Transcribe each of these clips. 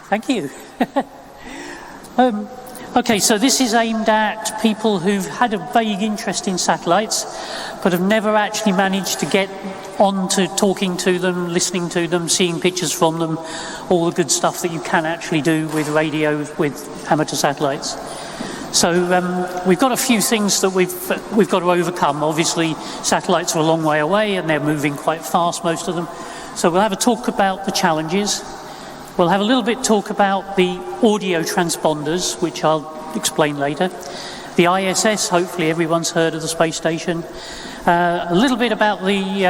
Thank you. Okay, so this is aimed at people who've had a vague interest in satellites, but have never actually managed to get on to talking to them, listening to them, seeing pictures from them, all the good stuff that you can actually do with radio, with amateur satellites. So we've got a few things that we've got to overcome. Obviously, satellites are a long way away and they're moving quite fast, most of them. So we'll have a talk about the challenges. We'll have a little bit talk about the audio transponders, which I'll explain later. The ISS, hopefully everyone's heard of the space station. A little bit about the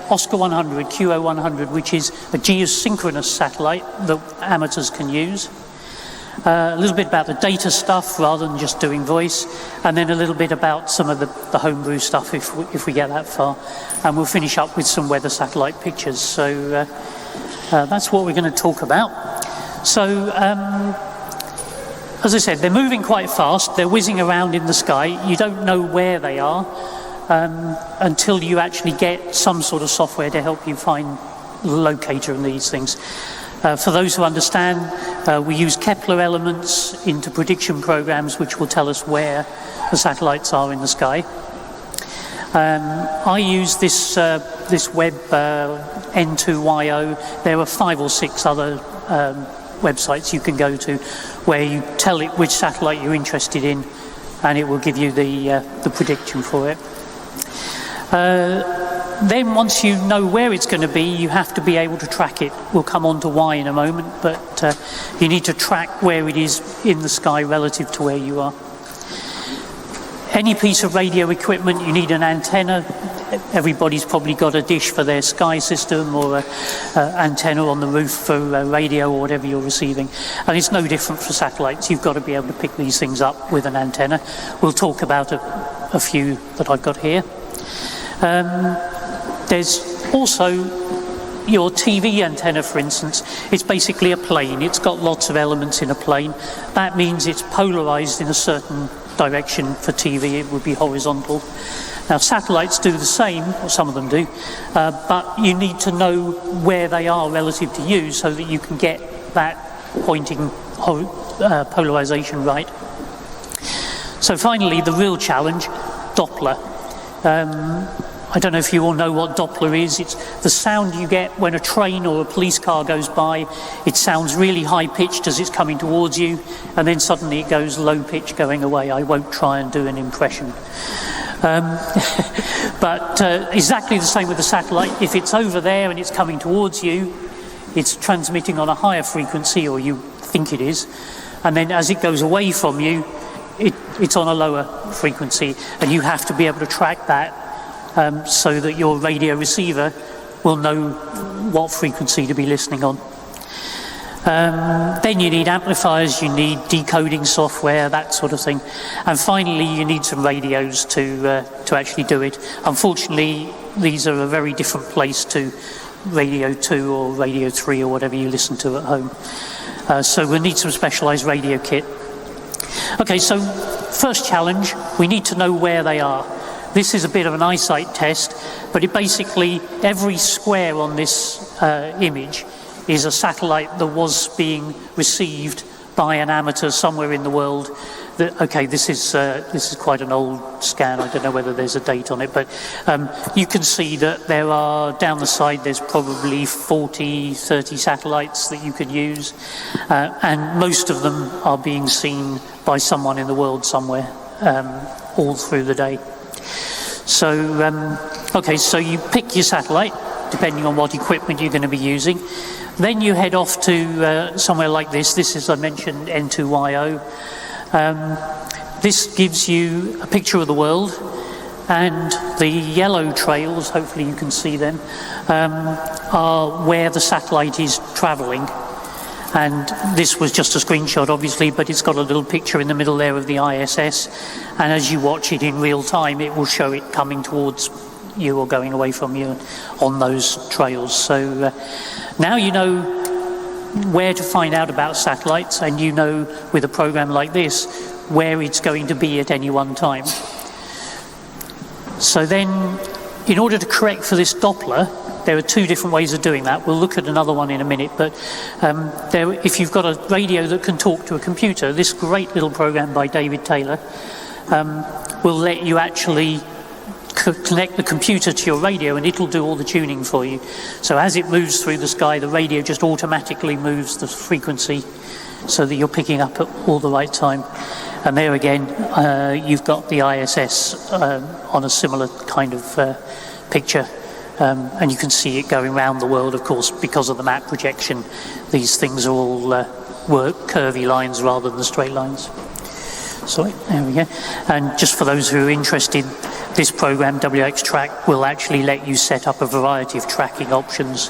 Oscar 100, QO100, which is a geosynchronous satellite that amateurs can use. A little bit about the data stuff rather than just doing voice, and then a little bit about some of the homebrew stuff if we get that far. And we'll finish up with some weather satellite pictures. So that's what we're going to talk about. So, as I said, they're moving quite fast. They're whizzing around in the sky. You don't know where they are until you actually get some sort of software to help you find the locator in these things. For those who understand, we use Kepler elements into prediction programs which will tell us where the satellites are in the sky. I use this web N2YO. There are 5 or 6 other websites you can go to where you tell it which satellite you're interested in, and it will give you the prediction for it. Then once you know where it's going to be, you have to be able to track it. We'll come on to why in a moment, but you need to track where it is in the sky relative to where you are. Any piece of radio equipment, you need an antenna. Everybody's probably got a dish for their sky system, or an antenna on the roof for radio or whatever you're receiving. And it's no different for satellites. You've got to be able to pick these things up with an antenna. We'll talk about a few that I've got here. There's also your TV antenna, for instance. It's basically a plane. It's got lots of elements in a plane. That means it's polarized in a certain direction. For TV, it would be horizontal. Now, satellites do the same, or some of them do, but you need to know where they are relative to you so that you can get that pointing polarization right. So finally, the real challenge, Doppler. I don't know if you all know what Doppler is. It's the sound you get when a train or a police car goes by. It sounds really high-pitched as it's coming towards you, and then suddenly it goes low-pitched going away. I won't try and do an impression. But exactly the same with the satellite. If it's over there and it's coming towards you, it's transmitting on a higher frequency, or you think it is, and then as it goes away from you, it's on a lower frequency, and you have to be able to track that so that your radio receiver will know what frequency to be listening on. Then you need amplifiers, you need decoding software, that sort of thing. And finally, you need some radios to actually do it. Unfortunately, these are a very different place to Radio 2 or Radio 3 or whatever you listen to at home. So we'll need some specialized radio kit. Okay, so first challenge, we need to know where they are. This is a bit of an eyesight test, but it basically, every square on this image is a satellite that was being received by an amateur somewhere in the world. Okay, this is quite an old scan. I don't know whether there's a date on it, but you can see that there are, down the side, there's probably 40, 30 satellites that you could use, and most of them are being seen by someone in the world somewhere, all through the day. So, okay, so you pick your satellite, depending on what equipment you're going to be using. Then you head off to somewhere like this. This is, I mentioned, N2YO. This gives you a picture of the world, and the yellow trails, hopefully you can see them, are where the satellite is traveling. And this was just a screenshot, obviously, but it's got a little picture in the middle there of the ISS. And as you watch it in real time, it will show it coming towards you or going away from you on those trails. So now you know where to find out about satellites, and you know with a program like this where it's going to be at any one time. So then, in order to correct for this Doppler, There are two different ways of doing that. We'll look at another one in a minute, but if you've got a radio that can talk to a computer, this great little program by David Taylor will let you actually connect the computer to your radio, and it'll do all the tuning for you. So as it moves through the sky, the radio just automatically moves the frequency so that you're picking up at all the right time. And there again, you've got the ISS on a similar kind of picture. And you can see it going around the world, of course, because of the map projection. These things are all curvy lines rather than straight lines. Sorry, there we go. And just for those who are interested, this program, WX Track, will actually let you set up a variety of tracking options.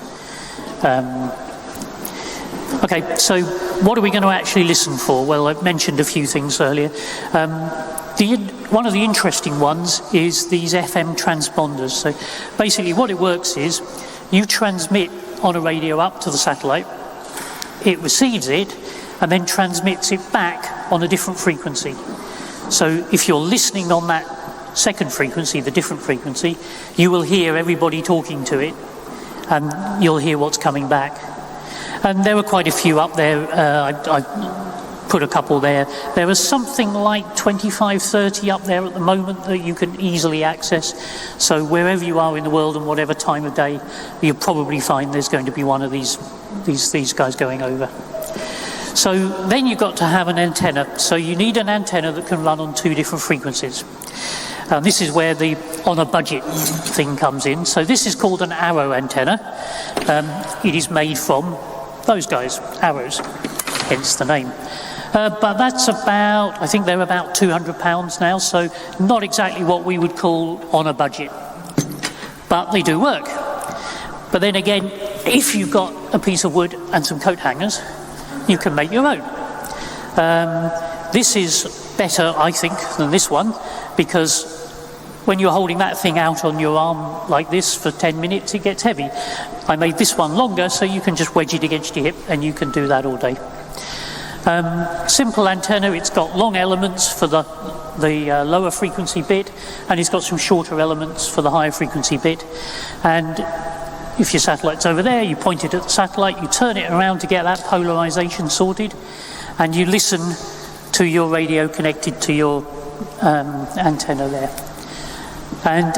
Okay, so what are we going to actually listen for? Well, I mentioned a few things earlier. One of the interesting ones is these FM transponders. So basically what it works is you transmit on a radio up to the satellite, it receives it, and then transmits it back on a different frequency. So if you're listening on that second frequency, the different frequency, you will hear everybody talking to it, and you'll hear what's coming back. And there were quite a few up there. I put a couple there. There was something like 25, 30 up there at the moment that you can easily access. So wherever you are in the world and whatever time of day, you'll probably find there's going to be one of these guys going over. So then you've got to have an antenna. So you need an antenna that can run on two different frequencies. This is where the on a budget thing comes in. So this is called an arrow antenna. It is made from those guys, arrows, hence the name. But that's about, I think they're about £200 now, so not exactly what we would call on a budget. But they do work. But then again, if you've got a piece of wood and some coat hangers, you can make your own. This is better, I think, than this one, because when you're holding that thing out on your arm like this for 10 minutes, it gets heavy. I made this one longer, so you can just wedge it against your hip, and you can do that all day. Simple antenna, it's got long elements for the lower frequency bit, and it's got some shorter elements for the higher frequency bit. And if your satellite's over there, you point it at the satellite, you turn it around to get that polarization sorted, and you listen to your radio connected to your antenna there. And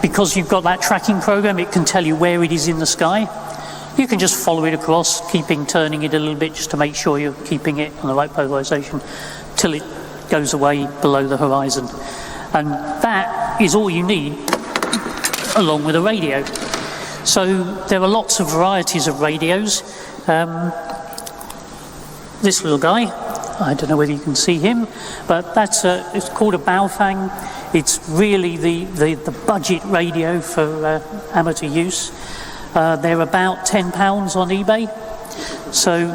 because you've got that tracking program, it can tell you where it is in the sky. You can just follow it across, turning it a little bit just to make sure you're keeping it on the right polarization till it goes away below the horizon. And that is all you need along with a radio. So there are lots of varieties of radios. This little guy, I don't know whether you can see him, but it's called a Baofeng. It's really the budget radio for amateur use. They're about £10 on eBay. So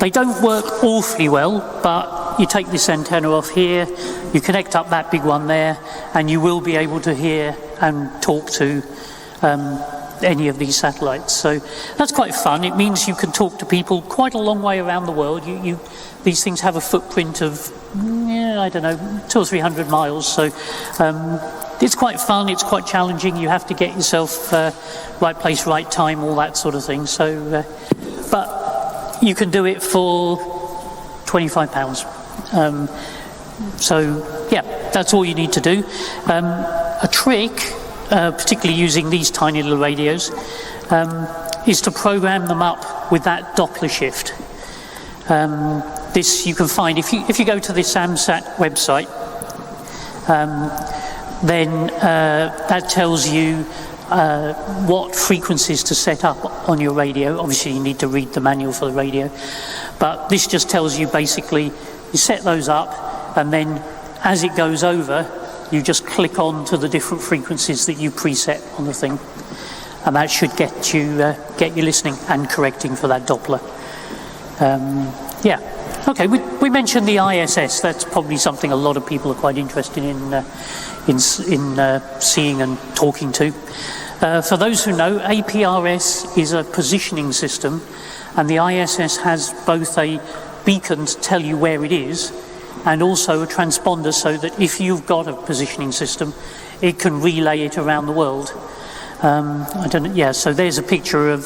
they don't work awfully well, but you take this antenna off here, you connect up that big one there, and you will be able to hear and talk to any of these satellites. So that's quite fun. It means you can talk to people quite a long way around the world. These things have a footprint of, I don't know, 200 or 300 miles. So it's quite fun. It's quite challenging. You have to get yourself right place, right time, all that sort of thing. So, but you can do it for £25. So yeah, that's all you need to do. A trick, particularly using these tiny little radios, is to program them up with that Doppler shift. This you can find if you go to this AMSAT website, then that tells you what frequencies to set up on your radio. Obviously you need to read the manual for the radio, but this just tells you basically you set those up, and then as it goes over you just click on to the different frequencies that you preset on the thing, and that should get you listening and correcting for that Doppler. Yeah. Okay, we mentioned the ISS. That's probably something a lot of people are quite interested in seeing and talking to. For those who know, APRS is a positioning system, and the ISS has both a beacon to tell you where it is, and also a transponder so that if you've got a positioning system, it can relay it around the world. I don't know, yeah, so there's a picture of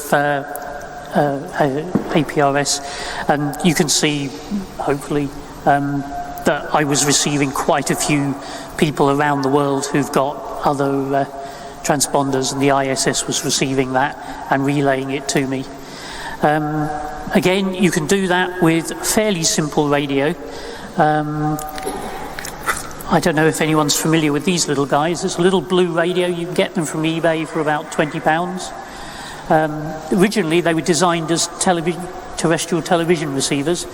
APRS, and you can see, hopefully, that I was receiving quite a few people around the world who've got other transponders, and the ISS was receiving that and relaying it to me. Again, you can do that with fairly simple radio. I don't know if anyone's familiar with these little guys. It's a little blue radio. You can get them from eBay for about £20. Originally, they were designed as terrestrial television receivers,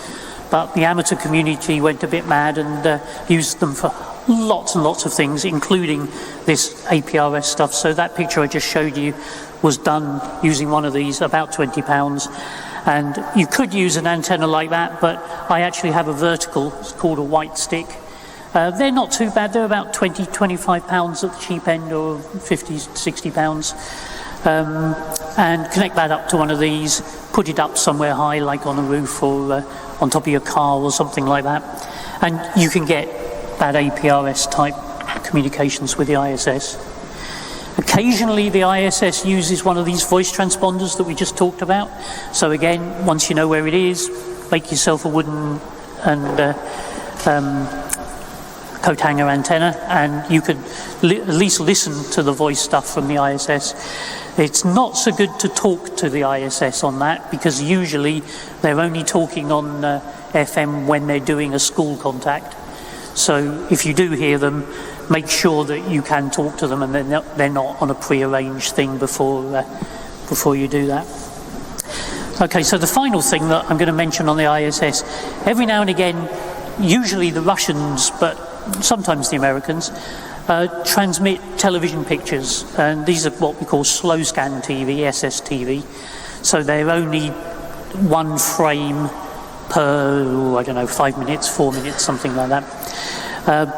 but the amateur community went a bit mad and used them for lots and lots of things, including this APRS stuff. So that picture I just showed you was done using one of these, about £20. And you could use an antenna like that, but I actually have a vertical. It's called a white stick. They're not too bad. They're about £20-25 at the cheap end, or £50-60. And connect that up to one of these, put it up somewhere high, like on a roof or on top of your car or something like that. And you can get that APRS type communications with the ISS. Occasionally the ISS uses one of these voice transponders that we just talked about. So again, once you know where it is, make yourself a wooden and coat hanger antenna, and you could at least listen to the voice stuff from the ISS. It's not so good to talk to the ISS on that, because usually they're only talking on FM when they're doing a school contact. So if you do hear them, make sure that you can talk to them, and they're not on a pre-arranged thing before you do that. Okay, so the final thing that I'm going to mention on the ISS, every now and again, usually the Russians, but sometimes the Americans, transmit television pictures, and these are what we call slow scan TV, SSTV. So they're only one frame per, I don't know, 5 minutes, 4 minutes, something like that.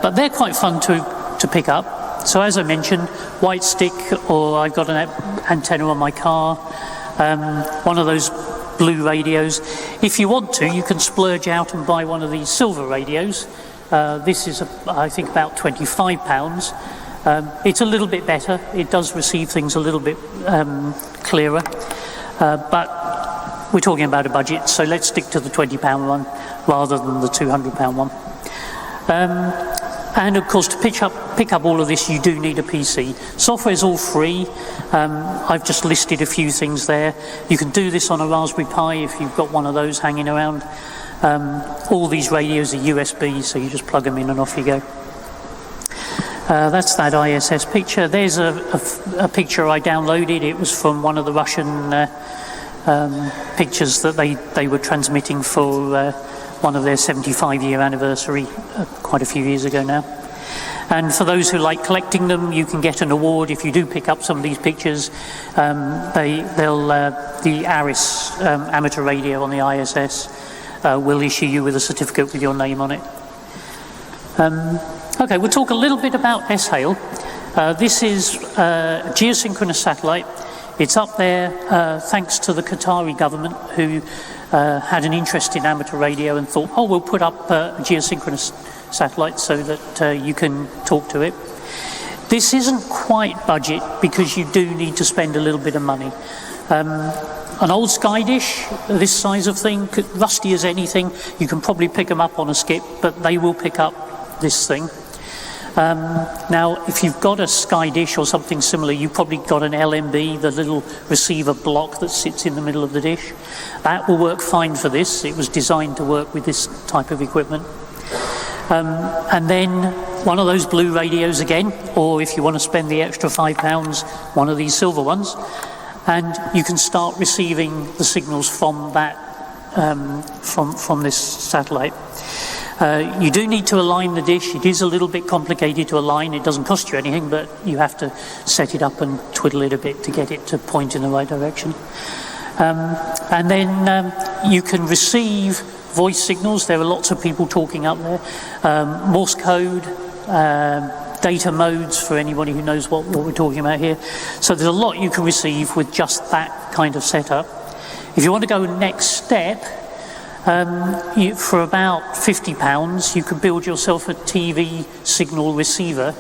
But they're quite fun to pick up. So as I mentioned, white stick, or I've got an antenna on my car, one of those blue radios. If you want to, you can splurge out and buy one of these silver radios. This is, I think, about £25. It's a little bit better. It does receive things a little bit clearer. But we're talking about a budget, so let's stick to the £20 one rather than the £200 one. And of course, to pick up all of this, you do need a PC. Software is all free. I've just listed a few things there. You can do this on a Raspberry Pi if you've got one of those hanging around. All these radios are USB, so you just plug them in and off you go. That's that ISS picture. There's a picture I downloaded. It was from one of the Russian pictures that they were transmitting for one of their 75-year anniversary quite a few years ago now. And for those who like collecting them, you can get an award if you do pick up some of these pictures. The ARIS amateur radio on the ISS will issue you with a certificate with your name on it. Okay, we'll talk a little bit about S-HAIL. This is a geosynchronous satellite. It's up there thanks to the Qatari government, who had an interest in amateur radio and thought, we'll put up a geosynchronous satellite so that you can talk to it. This isn't quite budget, because you do need to spend a little bit of money. An old Sky Dish, this size of thing, rusty as anything, you can probably pick them up on a skip, but they will pick up this thing. Now, if you've got a Sky Dish or something similar, you've probably got an LMB, the little receiver block that sits in the middle of the dish. That will work fine for this. It was designed to work with this type of equipment. And then one of those blue radios again, or if you want to spend the extra £5, one of these silver ones, and you can start receiving the signals from that, from this satellite. You do need to align the dish. It is a little bit complicated to align. It doesn't cost you anything, but you have to set it up and twiddle it a bit to get it to point in the right direction. And then you can receive voice signals. There are lots of people talking up there. Morse code, data modes for anybody who knows what we're talking about here. So there's a lot you can receive with just that kind of setup. If you want to go next step, for about £50, you can build yourself a TV signal receiver,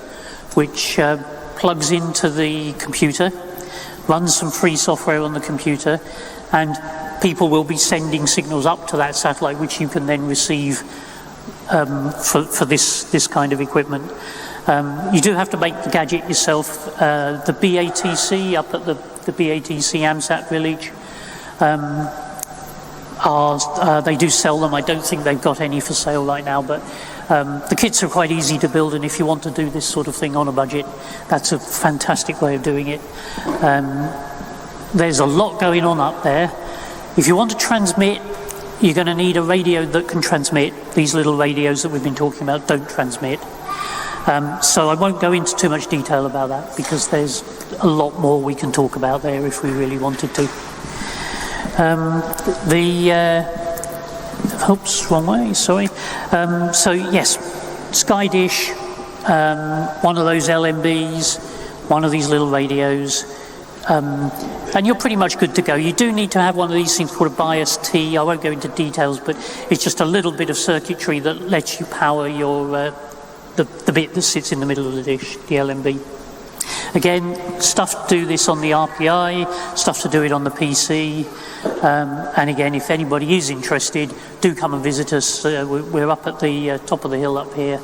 which plugs into the computer. run some free software on the computer, and people will be sending signals up to that satellite, which you can then receive for this kind of equipment. You do have to make the gadget yourself. The BATC up at the BATC AMSAT village, they do sell them. I don't think they've got any for sale right now, but the kits are quite easy to build, and if you want to do this sort of thing on a budget, that's a fantastic way of doing it. There's a lot going on up there. If you want to transmit, you're going to need a radio that can transmit. These little radios that we've been talking about don't transmit. So I won't go into too much detail about that, because there's a lot more we can talk about there if we really wanted to. Oops, wrong way, sorry. So yes, Sky Dish, one of those LMBs, one of these little radios, and you're pretty much good to go. You do need to have one of these things called a bias T. I won't go into details, but it's just a little bit of circuitry that lets you power your the bit that sits in the middle of the dish, the LMB. Again, stuff to do this on the RPI, stuff to do it on the PC, and again, if anybody is interested, do come and visit us. We're up at the top of the hill up here.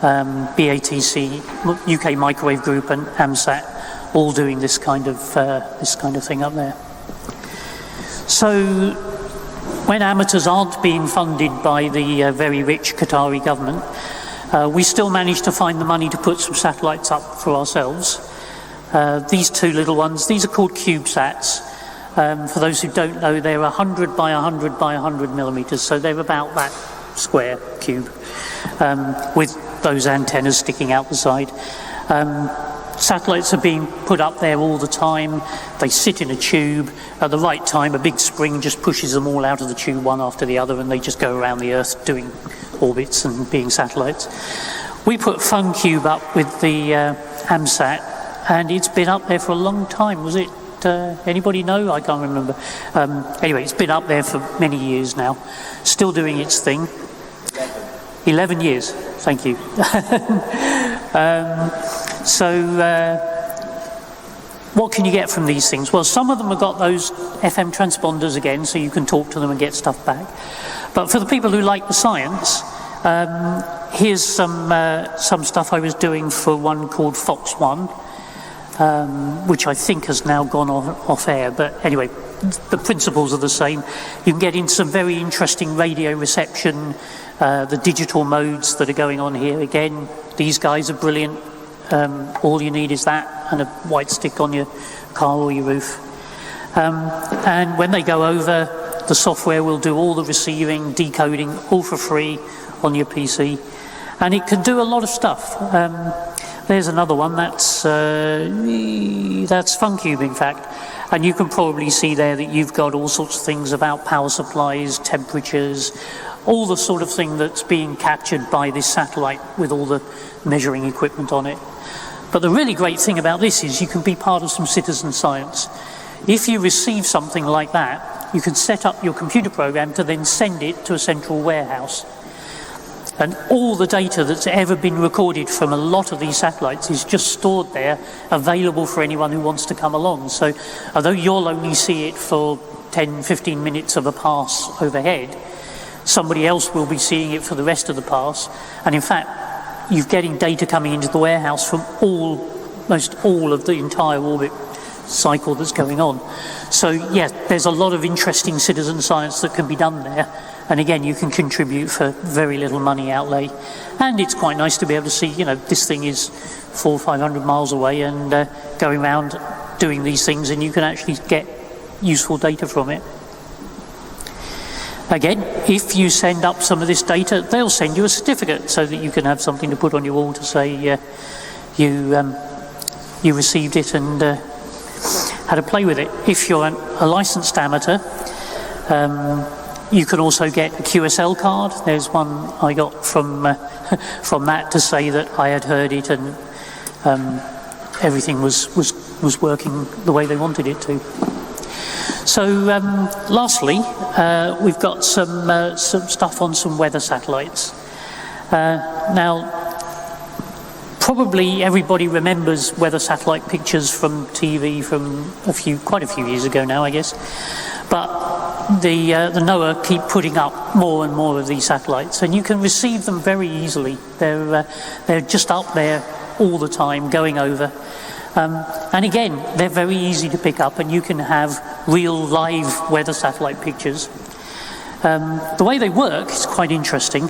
BATC, UK Microwave Group, and AMSAT, all doing this kind of thing up there. So, when amateurs aren't being funded by the very rich Qatari government, we still manage to find the money to put some satellites up for ourselves. These two little ones, these are called CubeSats. For those who don't know, they're 100 by 100 by 100 millimeters, so they're about that square cube, with those antennas sticking out the side. Satellites are being put up there all the time. They sit in a tube. At the right time, a big spring just pushes them all out of the tube, one after the other, and they just go around the Earth doing orbits and being satellites. We put FunCube up with the AMSAT, and it's been up there for a long time. Was it? Anybody know? I can't remember. Anyway, it's been up there for many years now, still doing its thing. 11 years. Thank you. What can you get from these things? Well, some of them have got those FM transponders again, so you can talk to them and get stuff back. But for the people who like the science, here's some stuff I was doing for one called Fox One, which I think has now gone off air. But anyway, the principles are the same. You can get in some very interesting radio reception, the digital modes that are going on here. Again, these guys are brilliant. All you need is that and a white stick on your car or your roof. And when they go over, the software will do all the receiving, decoding, all for free on your PC. And it can do a lot of stuff. There's another one, that's FunCube, in fact. And you can probably see there that you've got all sorts of things about power supplies, temperatures, all the sort of thing that's being captured by this satellite with all the measuring equipment on it. But the really great thing about this is you can be part of some citizen science. If you receive something like that, you can set up your computer program to then send it to a central warehouse. And all the data that's ever been recorded from a lot of these satellites is just stored there, available for anyone who wants to come along. So although you'll only see it for 10, 15 minutes of a pass overhead, somebody else will be seeing it for the rest of the pass. And in fact, you're getting data coming into the warehouse from almost all of the entire orbit cycle that's going on. So yeah, there's a lot of interesting citizen science that can be done there. And again, you can contribute for very little money outlay. And it's quite nice to be able to see, you know, this thing is 400 or 500 miles away and going around doing these things, and you can actually get useful data from it. Again, if you send up some of this data, they'll send you a certificate so that you can have something to put on your wall to say you received it and had a play with it. If you're a licensed amateur, you can also get a QSL card. There's one I got from that to say that I had heard it and everything was working the way they wanted it to. So lastly, we've got some stuff on some weather satellites. Now, Probably everybody remembers weather satellite pictures from TV from quite a few years ago now, I guess. But the NOAA keep putting up more and more of these satellites, and you can receive them very easily. They're just up there all the time, going over. And again, they're very easy to pick up, and you can have real live weather satellite pictures. The way they work is quite interesting.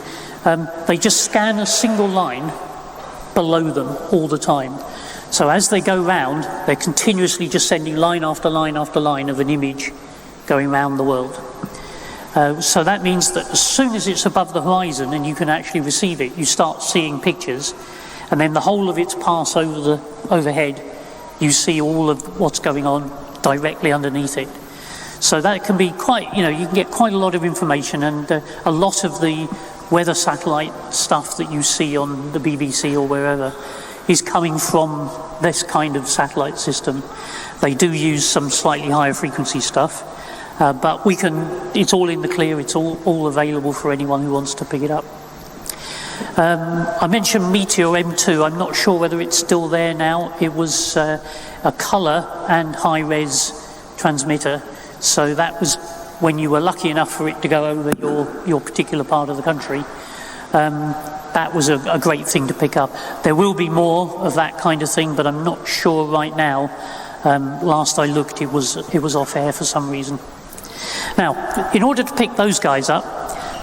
They just scan a single line below them all the time. So as they go round, they're continuously just sending line after line after line of an image going around the world. So that means that as soon as it's above the horizon and you can actually receive it, you start seeing pictures, and then the whole of its pass overhead, you see all of what's going on directly underneath it. So that can be quite, you can get quite a lot of information, and a lot of the weather satellite stuff that you see on the BBC or wherever is coming from this kind of satellite system. They do use some slightly higher frequency stuff, but it's all in the clear, it's all available for anyone who wants to pick it up. I mentioned Meteor M2, I'm not sure whether it's still there now. It was a colour and high-res transmitter, so that was when you were lucky enough for it to go over your particular part of the country. That was a great thing to pick up. There will be more of that kind of thing, but I'm not sure right now. Last I looked, it was off air for some reason. Now, in order to pick those guys up,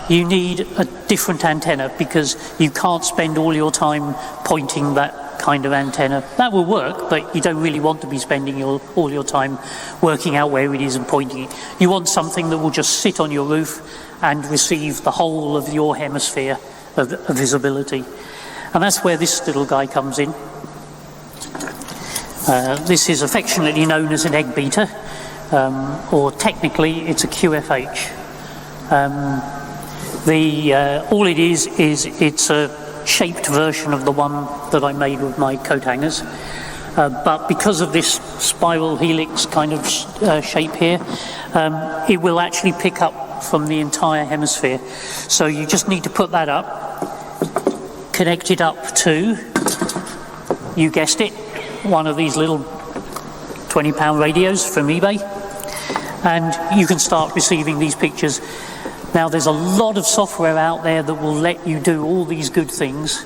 you need a different antenna, because you can't spend all your time pointing that kind of antenna. That will work, but you don't really want to be spending all your time working out where it is and pointing it. You want something that will just sit on your roof and receive the whole of your hemisphere of visibility. And that's where this little guy comes in. This is affectionately known as an egg beater, or technically it's a QFH. All it is it's a shaped version of the one that I made with my coat hangers, but because of this spiral helix kind of shape here, it will actually pick up from the entire hemisphere. So you just need to put that up, connect it up to, you guessed it, one of these little £20 radios from eBay, and you can start receiving these pictures. Now, there's a lot of software out there that will let you do all these good things.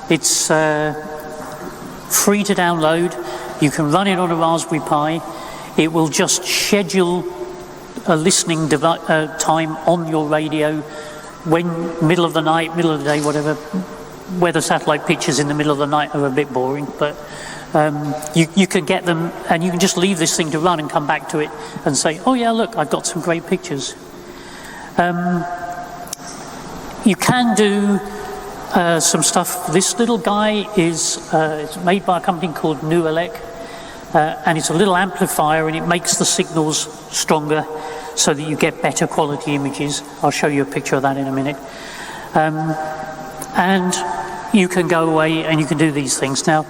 It's free to download. You can run it on a Raspberry Pi. It will just schedule a listening time on your radio when middle of the night, middle of the day, whatever. Weather satellite pictures in the middle of the night are a bit boring, but you can get them, and you can just leave this thing to run and come back to it and say, oh yeah, look, I've got some great pictures. You can do some stuff. This little guy is it's made by a company called Nickalls, and it's a little amplifier, and it makes the signals stronger so that you get better quality images. I'll show you a picture of that in a minute. And you can go away and you can do these things. Now,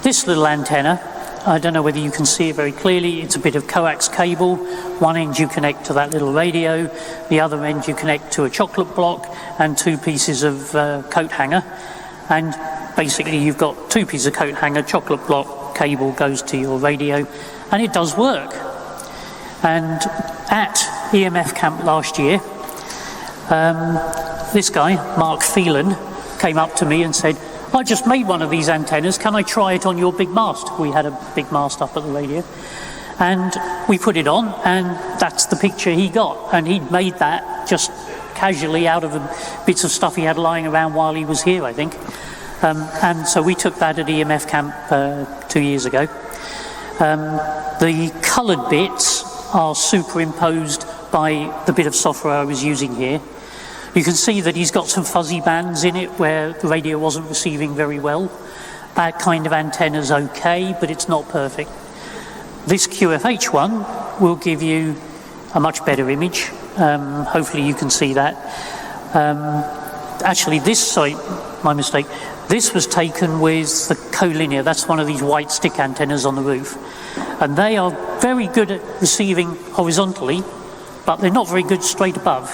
this little antenna, I don't know whether you can see it very clearly. It's a bit of coax cable. One end you connect to that little radio, the other end you connect to a chocolate block and two pieces of coat hanger. And basically you've got two pieces of coat hanger, chocolate block, cable goes to your radio, and it does work. And at EMF camp last year, this guy, Mark Phelan, came up to me and said, I just made one of these antennas, can I try it on your big mast? We had a big mast up at the radio. And we put it on, and that's the picture he got. And he'd made that just casually out of bits of stuff he had lying around while he was here, I think. And so we took that at EMF camp 2 years ago. The coloured bits are superimposed by the bit of software I was using here. You can see that he's got some fuzzy bands in it where the radio wasn't receiving very well. That kind of antenna's okay, but it's not perfect. This QFH one will give you a much better image. Hopefully you can see that. Actually, this site, my mistake, this was taken with the collinear. That's one of these white stick antennas on the roof. And they are very good at receiving horizontally, but they're not very good straight above.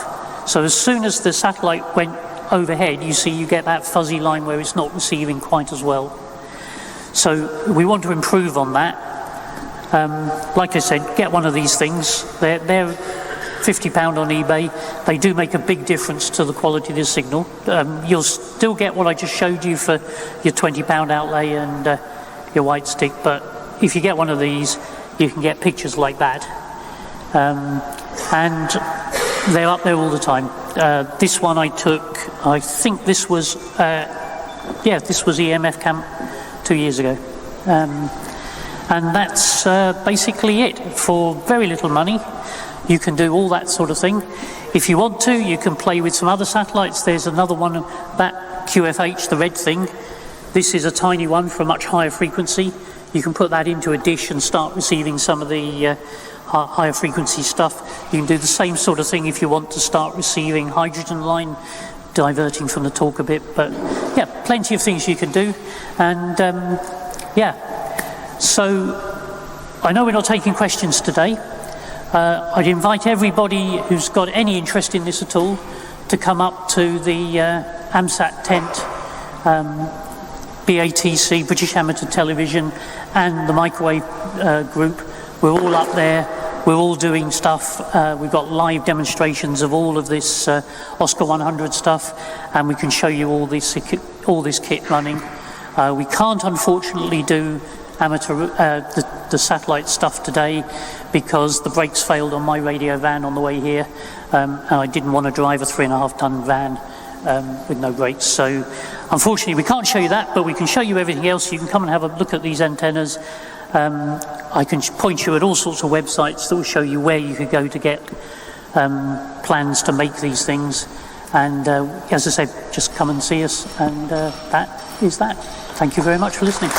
So as soon as the satellite went overhead, you see you get that fuzzy line where it's not receiving quite as well. So we want to improve on that. Like I said, get one of these things. They're £50 on eBay. They do make a big difference to the quality of the signal. You'll still get what I just showed you for your £20 outlay and your white stick, but if you get one of these, you can get pictures like that. And they're up there all the time. This one I took, I think this was EMF Camp 2 years ago. And that's basically it. For very little money, you can do all that sort of thing. If you want to, you can play with some other satellites. There's another one, that QFH, the red thing. This is a tiny one for a much higher frequency. You can put that into a dish and start receiving some of the higher frequency stuff. You can do the same sort of thing if you want to start receiving hydrogen line, diverting from the talk a bit. But yeah, plenty of things you can do. And so I know we're not taking questions today. I'd invite everybody who's got any interest in this at all to come up to the AMSAT tent, BATC, British Amateur Television, and the microwave group. We're all up there. We're all doing stuff. We've got live demonstrations of all of this Oscar 100 stuff, and we can show you all this kit running. We can't, unfortunately, do amateur the satellite stuff today because the brakes failed on my radio van on the way here, and I didn't want to drive a 3.5-ton van with no brakes. So unfortunately we can't show you that, but we can show you everything else. You can come and have a look at these antennas. I can point you at all sorts of websites that will show you where you could go to get plans to make these things. And as I said, just come and see us, and that is that. Thank you very much for listening.